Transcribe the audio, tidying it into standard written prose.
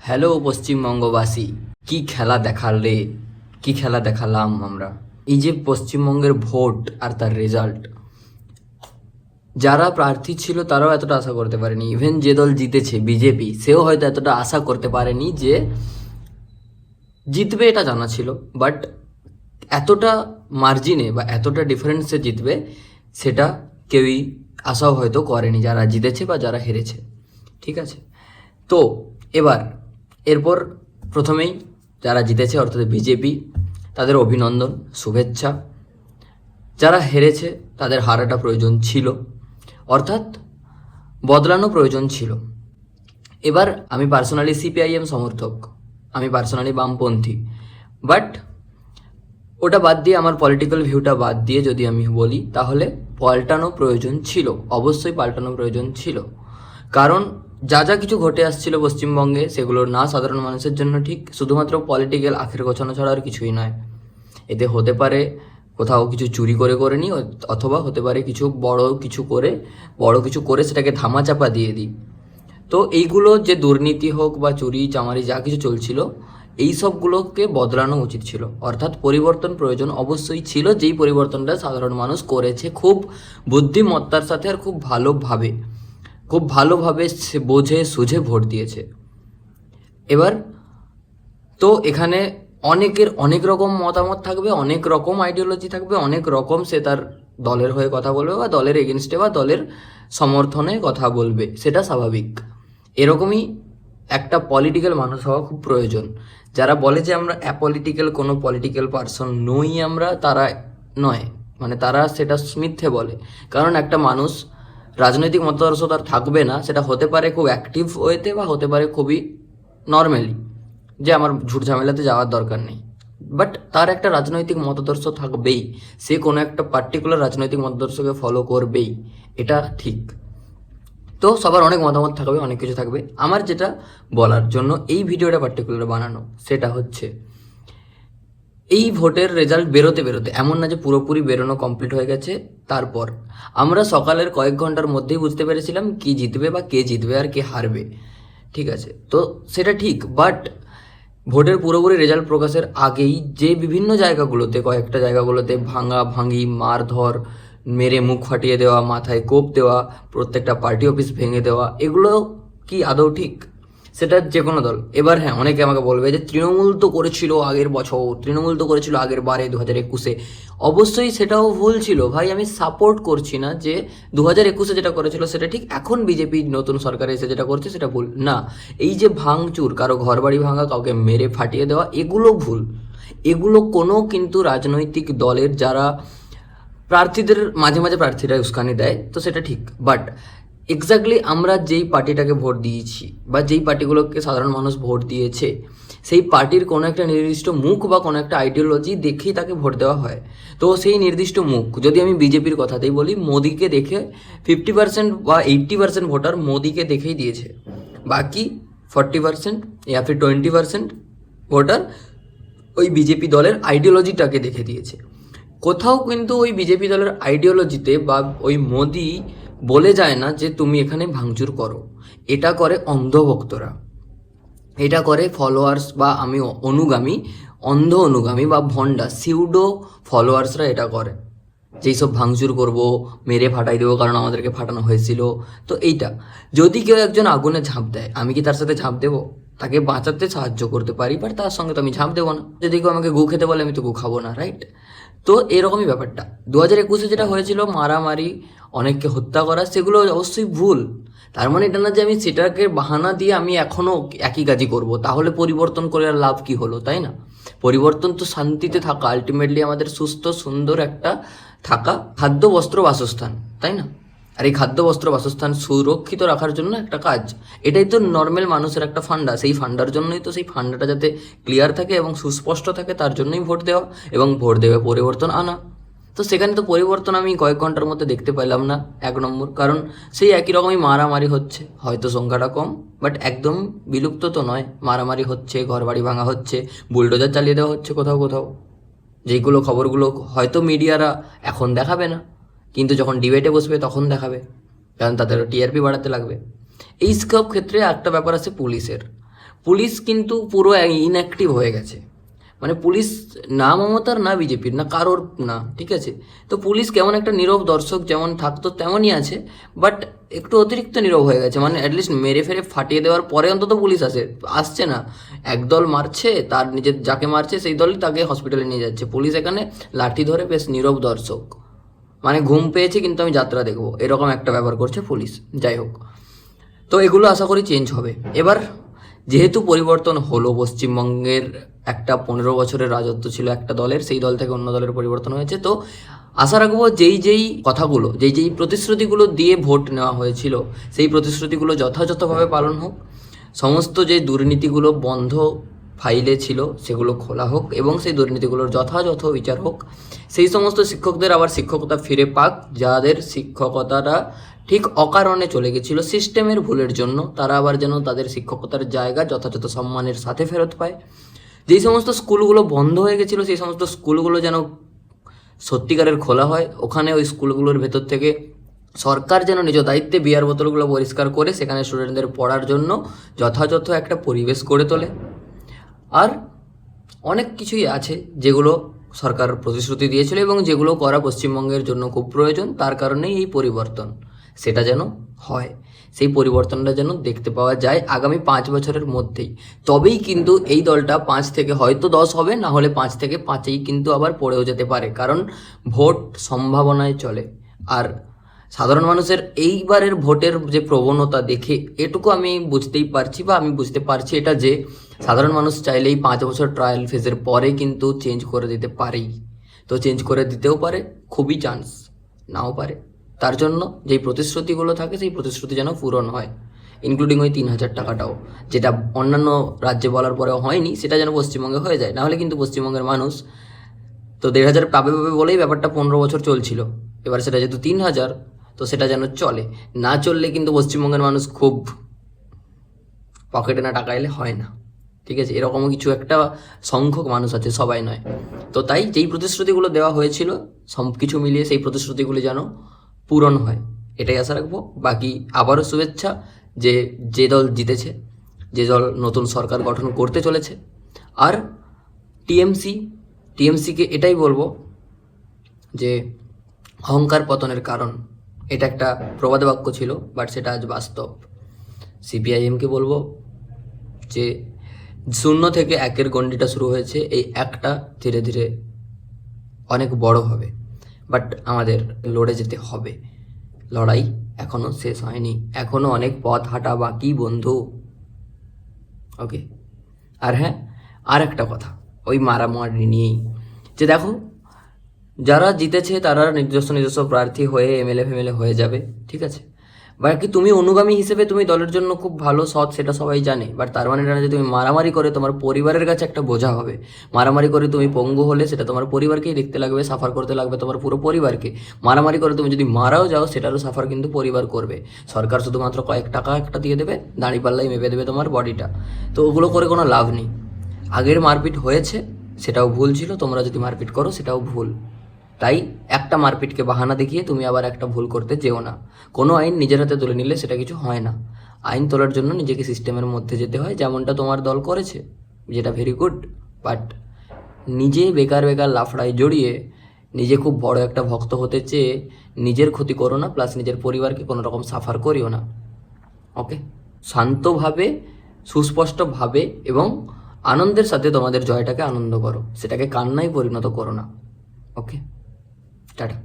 Hello পশ্চিমবঙ্গবাসী, কি খেলা দেখালে, কি খেলা দেখালাম আমরা। এই যে পশ্চিমবঙ্গের ভোট আর তার রেজাল্ট, যারা প্রার্থী ছিল তারাও এতটা আশা করতে পারেনি। ইভেন যে দল জিতেছে বিজেপি, সেও হয়তো এতটা আশা করতে পারেনি যে জিতবে, এটা জানা ছিল। বাট এতটা মার্জিনে বা এতটা ডিফারেন্সে জিতবে সেটা কেউই আশাও হয়তো করেনি, যারা জিতেছে বা যারা হেরেছে। ঠিক আছে, তো এবার এরপর প্রথমেই যারা জিতেছে অর্থাৎ বিজেপি, তাদের অভিনন্দন, শুভেচ্ছা। যারা হেরেছে তাদের হারাটা প্রয়োজন ছিল, অর্থাৎ বদলানো প্রয়োজন ছিল। এবার আমি পার্সোনালি সিপিআইএম সমর্থক, আমি পার্সোনালি বামপন্থী। বাট ওটা বাদ দিয়ে, আমার পলিটিক্যাল ভিউটা বাদ দিয়ে যদি আমি বলি, তাহলে পাল্টানো প্রয়োজন ছিল, অবশ্যই পাল্টানো প্রয়োজন ছিল। কারণ যা যা কিছু ঘটে আসছিল পশ্চিমবঙ্গে, সেগুলো না সাধারণ মানুষের জন্য ঠিক, শুধুমাত্র পলিটিক্যাল আখের গোছানো ছাড়া আর কিছুই নয়। এতে হতে পারে কোথাও কিছু চুরি করে করে নিই, অথবা হতে পারে কিছু বড় কিছু করে সেটাকে ধামাচাপা দিয়ে দিই। তো এইগুলো যে দুর্নীতি হোক বা চুরি চামারি যা কিছু চলছিল, এই সবগুলোকে বদলানো উচিত ছিল, অর্থাৎ পরিবর্তন প্রয়োজন অবশ্যই ছিল, যেই পরিবর্তনটা সাধারণ মানুষ করেছে খুব বুদ্ধিমত্তার সাথে আর খুব ভালোভাবে সে বোঝে সুঝে ভোট দিয়েছে। এবার তো এখানে অনেকের অনেক রকম মতামত থাকবে, অনেক রকম আইডিওলজি থাকবে, অনেক রকম সে তার দলের হয়ে কথা বলবে বা দলের এগেনস্টে বা দলের সমর্থনে কথা বলবে, সেটা স্বাভাবিক। এরকমই একটা পলিটিক্যাল মানুষ হওয়া খুব প্রয়োজন। যারা বলে যে আমরা অ্যাপলিটিক্যাল, কোনো পলিটিক্যাল পার্সন নই আমরা, তারা নয়, মানে তারা সেটা মিথ্যে বলে। কারণ একটা মানুষ রাজনৈতিক মতাদর্শ তার থাকবে না, সেটা হতে পারে খুব অ্যাক্টিভ ওয়েতে বা হতে পারে খুবই নর্মালি, যে আমার ঝুট ঝামেলাতে যাওয়ার দরকার নেই। বাট তার একটা রাজনৈতিক মতাদর্শ থাকবেই, সে কোনো একটা পার্টিকুলার রাজনৈতিক মতাদর্শকে ফলো করবেই, এটা ঠিক। তো সবার অনেক মতামত থাকবে, অনেক কিছু থাকবে। আমার যেটা বলার জন্য এই ভিডিওটা পার্টিকুলার বানানো, সেটা হচ্ছে এই ভোটের রেজাল্ট বেরোতে বেরোতে, এমন না যে পুরোপুরি বেরোনো কমপ্লিট হয়ে গেছে, তারপর আমরা সকালের কয়েক ঘন্টার মধ্যেই বুঝতে পেরেছিলাম কি জিতবে বা কে জিতবে আর কে হারবে। ঠিক আছে, তো সেটা ঠিক। বাট ভোটের পুরোপুরি রেজাল্ট প্রকাশের আগেই যে বিভিন্ন জায়গাগুলোতে, কয়েকটা জায়গাগুলোতে ভাঙা ভাঙি, মারধর, মেরে মুখ ফাটিয়ে দেওয়া, মাথায় কোপ দেওয়া, প্রত্যেকটা পার্টি অফিস ভেঙে দেওয়া, এগুলো কি আদৌ ঠিক? সেটা যে কোনো দল। এবার হ্যাঁ, অনেকে আমাকে বলবে যে তৃণমূল তো করেছিল আগের বছর, তৃণমূল তো করেছিল আগের বারে 2021-এ। অবশ্যই সেটাও ভুল ছিল ভাই, আমি সাপোর্ট করছি না যে 2021-এ যেটা করেছিল সেটা ঠিক, এখন বিজেপি নতুন সরকার এসে যেটা করছে সেটা ভুল না। এই যে ভাঙচুর, কারো ঘরবাড়ি ভাঙা, কাউকে মেরে ফাটিয়ে দেওয়া, এগুলো ভুল। এগুলো কোনো কিন্তু রাজনৈতিক দলের যারা প্রার্থীদের, মাঝে মাঝে প্রার্থীরা উস্কানি দেয়, তো সেটা ঠিক। বাট এক্স্যাক্টলি আমরা যেই পার্টিটাকে ভোট দিয়েছি বা যেই পার্টিগুলোকে সাধারণ মানুষ ভোট দিয়েছে, সেই পার্টির কোনো একটা নির্দিষ্ট মুখ বা কোনো একটা আইডিওলজি দেখেই তাকে ভোট দেওয়া হয়। তো সেই নির্দিষ্ট মুখ, যদি আমি বিজেপির কথাতেই বলি, মোদিকে দেখে 50% বা 80% ভোটার মোদিকে দেখেই দিয়েছে। বাকি 40% ইয়া ফির 20% ভোটার ওই বিজেপি দলের আইডিওলজিটাকে দেখে দিয়েছে। কোথাও কিন্তু ওই বিজেপি দলের আইডিওলজিতে বা ওই মোদি বলে যায় না যে তুমি এখানে ভাঙচুর করো। এটা করে অন্ধভক্তরা, এটা করে ফলোয়ার্স বা আমি অনুগামী, অন্ধ অনুগামী বা ভণ্ডা সিউডো ফলোয়ার্সরা এটা করে, যেই সব ভাঙচুর করব, মেরে ফাটাই দেবো কারণ আমাদেরকে ফাটানো হয়েছিল। তো এইটা, যদি কেউ একজন আগুনে ঝাঁপ দেয়, আমি কি তার সাথে ঝাঁপ দেবো? তাকে বাঁচাতে সাহায্য করতে পারি, বাট তার সঙ্গে তো আমি ঝাঁপ দেবো না। যদি কেউ আমাকে গু খেতে বলে, আমি তো গু খাবো না, রাইট? তো এরকমই ব্যাপারটা 2021-এ যেটা হয়েছিল, মারামারি, অনেককে হত্যা করা, সেগুলো অবশ্যই ভুল। তার মানে এটা না যে আমি সেটাকে বাহানা দিয়ে আমি এখনও একই কাজই করব, তাহলে পরিবর্তন করে আর লাভ কি হলো, তাই না? পরিবর্তন তো শান্তিতে থাকা, আলটিমেটলি আমাদের সুস্থ সুন্দর একটা থাকা, খাদ্য বস্ত্র বাসস্থান, তাই না? আর এই খাদ্য বস্ত্র বাসস্থান সুরক্ষিত রাখার জন্য একটা কাজ, এটাই তো নর্মাল মানুষের একটা ফান্ডা। সেই ফান্ডার জন্যই তো, সেই ফান্ডাটা যাতে ক্লিয়ার থাকে এবং সুস্পষ্ট থাকে, তার জন্যই ভোট দেওয়া এবং ভোট দেওয়া পরিবর্তন আনা। তো সেখানে তো পরিবর্তন আমি কয়েক ঘন্টার মধ্যে দেখতে পেলাম না, 1 নম্বর। কারণ সেই একই রকমই মারামারি হচ্ছে, হয়তো সংখ্যাটা কম, বাট একদম বিলুপ্ত তো নয়। মারামারি হচ্ছে, ঘরবাড়ি ভাঙা হচ্ছে, বুলডোজার চালিয়ে দেওয়া হচ্ছে কোথাও কোথাও, যেইগুলো খবরগুলো হয়তো মিডিয়ারা এখন দেখাবে না, কিন্তু যখন ডিবেটে বসবে তখন দেখাবে, কারণ তাদের টিআরপি বাড়াতে লাগবে। এই সব ক্ষেত্রে একটা ব্যাপার আছে পুলিশের। পুলিশ কিন্তু পুরো ইনঅ্যাক্টিভ হয়ে গেছে। মানে পুলিশ না মমতার না বিজেপির না কারোর না, ঠিক আছে? তো পুলিশ কেমন একটা নীরব দর্শক যেমন থাকতো তেমনই আছে, বাট একটু অতিরিক্ত নীরব হয়ে গেছে। মানে অ্যাটলিস্ট মেরে ফেরে ফাটিয়ে দেওয়ার পরে অন্তত পুলিশ আসছে না। একদল মারছে, তার নিজের যাকে মারছে সেই দলই তাকে হসপিটালে নিয়ে যাচ্ছে, পুলিশ এখানে লাঠি ধরে বেশ নীরব দর্শক। মানে ঘুম পেয়েছে কিন্তু আমি যাত্রা দেখবো, এরকম একটা ব্যাপার করছে পুলিশ। যাই হোক, তো এগুলো আশা করি চেঞ্জ হবে। এবার যেহেতু পরিবর্তন হলো, পশ্চিমবঙ্গের একটা 15 বছরের রাজত্ব ছিল একটা দলের, সেই দল থেকে অন্য দলের পরিবর্তন হয়েছে। তো আশা রাখবো যেই কথাগুলো, যেই প্রতিশ্রুতিগুলো দিয়ে ভোট নেওয়া হয়েছিল, সেই প্রতিশ্রুতিগুলো যথাযথভাবে পালন হোক। সমস্ত যে দুর্নীতিগুলো বন্ধ ফাইলে ছিল সেগুলো খোলা হোক এবং সেই দুর্নীতিগুলোর যথাযথ বিচার হোক। সেই সমস্ত শিক্ষকদের আবার শিক্ষকতা ফিরে পাক, যাদের শিক্ষকতাটা ঠিক অকারণে চলে গেছিল সিস্টেমের ভুলের জন্য, তারা আবার যেন তাদের শিক্ষকতার জায়গা যথাযথ সম্মানের সাথে ফেরত পায়। যেই সমস্ত স্কুলগুলো বন্ধ হয়ে গেছিলো সেই সমস্ত স্কুলগুলো যেন সত্যিকারের খোলা হয়। ওখানে ওই স্কুলগুলোর ভেতর থেকে সরকার যেন নিজ দায়িত্বে বিয়ার বোতলগুলো পরিষ্কার করে সেখানে স্টুডেন্টদের পড়ার জন্য যথাযথ একটা পরিবেশ গড়ে তোলে। আর অনেক কিছুই আছে যেগুলো সরকার প্রতিশ্রুতি দিয়েছিল এবং যেগুলো করা পশ্চিমবঙ্গের জন্য খুব প্রয়োজন, তার কারণেই এই পরিবর্তন। সেটা যেন হয়, সেই পরিবর্তনটা যেন দেখতে পাওয়া যায় আগামী 5 বছরের মধ্যেই। তবেই কিন্তু এই দলটা 5 থেকে হয়তো 10 হবে, না হলে 5 থেকে 5-এই কিন্তু আবার পড়েও যেতে পারে, কারণ ভোট সম্ভাবনায় চলে। আর সাধারণ মানুষের এইবারের ভোটের যে প্রবণতা দেখে এটুকু আমি বুঝতেই পারছি, বা আমি বুঝতে পারছি এটা যে সাধারণ মানুষ চাইলেই 5 বছর ট্রায়াল ফেজের পরে কিন্তু চেঞ্জ করে দিতে পারেই। তো চেঞ্জ করে দিতেও পারে, খুবই চান্স, নাও পারে। তার জন্য যেই প্রতিশ্রুতিগুলো থাকে সেই প্রতিশ্রুতি যেন পূরণ হয়, ইনক্লুডিং ওই 3,000 টাকাটাও, যেটা অন্যান্য রাজ্যে বলার পরেও হয়নি, সেটা যেন পশ্চিমবঙ্গে হয়ে যায়। নাহলে কিন্তু পশ্চিমবঙ্গের মানুষ তো 1,500 পাবে পাবে বলেই ব্যাপারটা 15 বছর চলছিল। এবার সেটা যেহেতু 3,000, তো সেটা যেন চলে। না চললে কিন্তু পশ্চিমবঙ্গের মানুষ খুব পকেটে না টাকা এলে হয় না, ঠিক আছে? এরকমও কিছু একটা সংখ্যক মানুষ আছে, সবাই নয়। তো তাই যেই প্রতিশ্রুতিগুলো দেওয়া হয়েছিল সব কিছু মিলিয়ে সেই প্রতিশ্রুতিগুলি যেন পূরণ হয়, এটাই আশা রাখবো। বাকি আবারও শুভেচ্ছা যে দল জিতেছে, যে দল নতুন সরকার গঠন করতে চলেছে। আর টিএমসিকে এটাই বলবো যে অহংকার পতনের কারণ, এটা একটা প্রবাদ বাক্য ছিল, বাট সেটা আজ বাস্তব। সিপিআইএমকে বলবো যে 0 থেকে 1-এর গণ্ডিটা শুরু হয়েছে, এই একটা ধীরে ধীরে অনেক বড় হবে, বাট আমাদের লড়ে যেতে হবে। লড়াই এখনো শেষ হয়নি, এখনো অনেক পথ হাঁটা বাকি বন্ধু। ওকে, আর হ্যাঁ, আর একটা কথা ওই মারামারি নিয়েই, যে দেখো যারা জিতেছে তারা নিজস্ব প্রার্থী হয়ে এমএলএ হয়ে যাবে, ঠিক আছে? বাকি তুমি অনুগামী হিসেবে তুমি দলের জন্য খুব ভালো সৎ, সেটা সবাই জানে, বাট তার মানে এটা না যে তুমি মারামারি করে তোমার পরিবারের কাছে একটা বোঝা হবে। মারামারি করে তুমি পঙ্গু হলে সেটা তোমার পরিবারকেই দেখতে লাগবে, সাফার করতে লাগবে তোমার পুরো পরিবারকে। মারামারি করে তুমি যদি মারাও যাও সেটারও সাফার কিন্তু পরিবার করবে। সরকার শুধুমাত্র কয়েক টাকা একটা দিয়ে দেবে, দাঁড়িপাল্লাই মেপে দেবে তোমার বডিটা। তো ওগুলো করে কোনো লাভ নেই। আগের মারপিট হয়েছে সেটাও ভুল ছিল, তোমরা যদি মারপিট করো সেটাও ভুল। তাই একটা মারপিটকে বাহানা দেখিয়ে তুমি আবার একটা ভুল করতে যেও না। কোনো আইন নিজের হাতে তুলে নিলে সেটা কিছু হয় না। আইন তোলার জন্য নিজেকে সিস্টেমের মধ্যে যেতে হয়, যেমনটা তোমার দল করেছে, যেটা ভেরি গুড। বাট নিজে বেকার লাফড়ায় জড়িয়ে নিজে খুব বড় একটা ভক্ত হতে চেয়ে নিজের ক্ষতি করো না, প্লাস নিজের পরিবারকে কোনো রকম সাফার করিও না। ওকে, শান্তভাবে, সুস্পষ্টভাবে এবং আনন্দের সাথে তোমাদের জয়টাকে আনন্দ করো, সেটাকে কান্নায় পরিণত করো না। ওকে, টাটা।